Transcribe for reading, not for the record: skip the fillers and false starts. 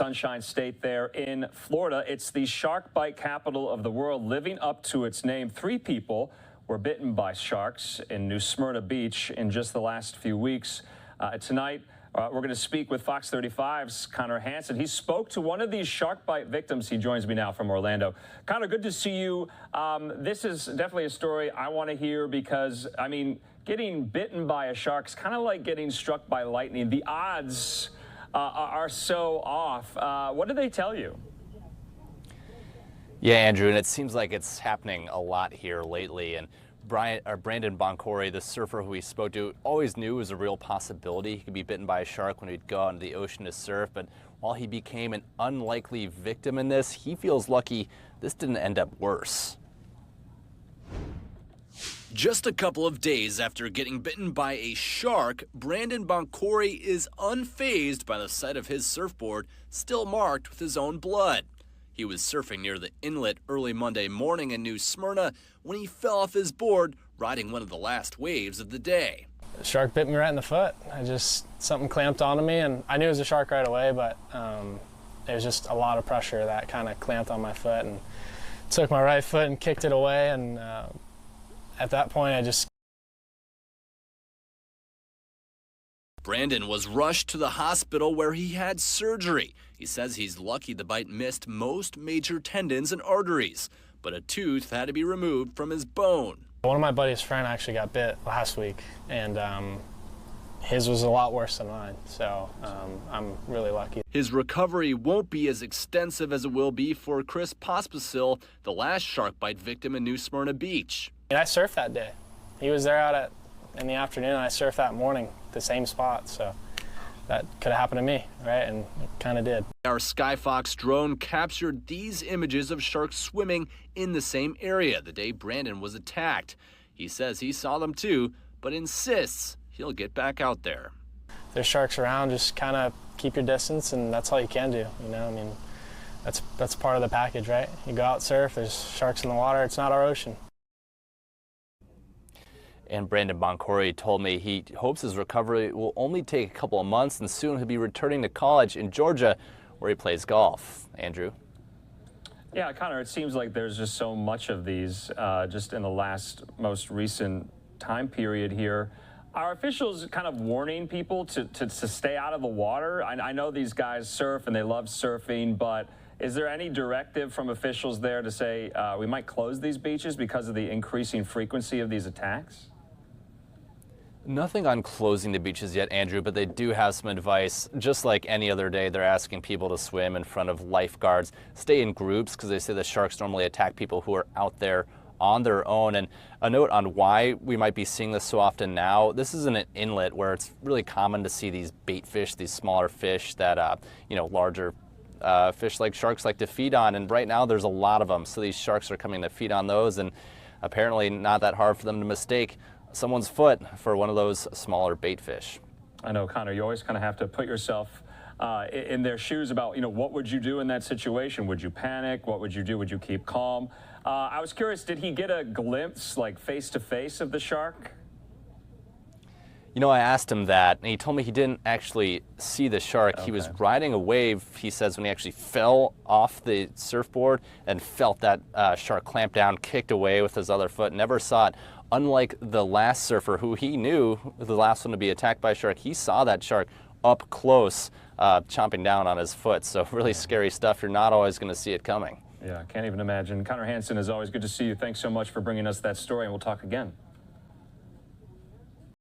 Sunshine State there in Florida. It's the shark bite capital of the world, living up to its name. 3 people were bitten by sharks in New Smyrna Beach in just the last few weeks. Tonight, we're going to speak with Fox 35's Connor Hansen. He spoke to one of these shark bite victims. He joins me now from Orlando. Connor, good to see you. This is definitely a story I want to hear because, I mean, getting bitten by a shark is kind of like getting struck by lightning. The odds are so off. What did they tell you? Yeah, Andrew, and it seems like it's happening a lot here lately. And Brandon Boncore, the surfer who we spoke to, always knew it was a real possibility. He could be bitten by a shark when he'd go out into the ocean to surf. But while he became an unlikely victim in this, he feels lucky this didn't end up worse. Just a couple of days after getting bitten by a shark, Brandon Boncore is unfazed by the sight of his surfboard still marked with his own blood. He was surfing near the inlet early Monday morning in New Smyrna when he fell off his board riding one of the last waves of the day. The shark bit me right in the foot. Something clamped onto me, and I knew it was a shark right away, but it was just a lot of pressure that kind of clamped on my foot and took my right foot and kicked it away, and at that point Brandon was rushed to the hospital where he had surgery. He says he's lucky the bite missed most major tendons and arteries, but a tooth had to be removed from his bone. One of my buddy's friend actually got bit last week, and his was a lot worse than mine, so I'm really lucky. His recovery won't be as extensive as it will be for Chris Pospisil, the last shark bite victim in New Smyrna Beach. And I surfed that day. He was there out in the afternoon, and I surfed that morning, the same spot, so that could have happened to me, right? And it kind of did. Our Skyfox drone captured these images of sharks swimming in the same area the day Brandon was attacked. He says he saw them too, but insists he'll get back out there. There's sharks around, just kind of keep your distance, and that's all you can do, you know? I mean, that's part of the package, right? You go out, surf, there's sharks in the water, it's not our ocean. And Brandon Boncore told me he hopes his recovery will only take a couple of months, and soon he'll be returning to college in Georgia where he plays golf. Andrew? Yeah, Connor, it seems like there's just so much of these just in the most recent time period here. Are officials kind of warning people to stay out of the water? I know these guys surf and they love surfing, but is there any directive from officials there to say we might close these beaches because of the increasing frequency of these attacks? Nothing on closing the beaches yet, Andrew, but they do have some advice. Just like any other day, they're asking people to swim in front of lifeguards, stay in groups, because they say the sharks normally attack people who are out there on their own. And a note on why we might be seeing this so often now: this is in an inlet where it's really common to see these bait fish, these smaller fish that larger fish like sharks like to feed on, and right now there's a lot of them, so these sharks are coming to feed on those, and apparently not that hard for them to mistake someone's foot for one of those smaller bait fish. I know, Connor, you always kind of have to put yourself in their shoes about, what would you do in that situation? Would you panic? What would you do? Would you keep calm? I was curious, did he get a glimpse, like face-to-face, of the shark? I asked him that, and he told me he didn't actually see the shark. Okay. He was riding a wave, he says, when he actually fell off the surfboard and felt that shark clamp down, kicked away with his other foot, never saw it. Unlike the last surfer, who he knew the last one to be attacked by a shark, he saw that shark up close, chomping down on his foot. So really scary stuff. You're not always going to see it coming. Yeah, can't even imagine. Connor Hansen, is always good to see you. Thanks so much for bringing us that story, and we'll talk again.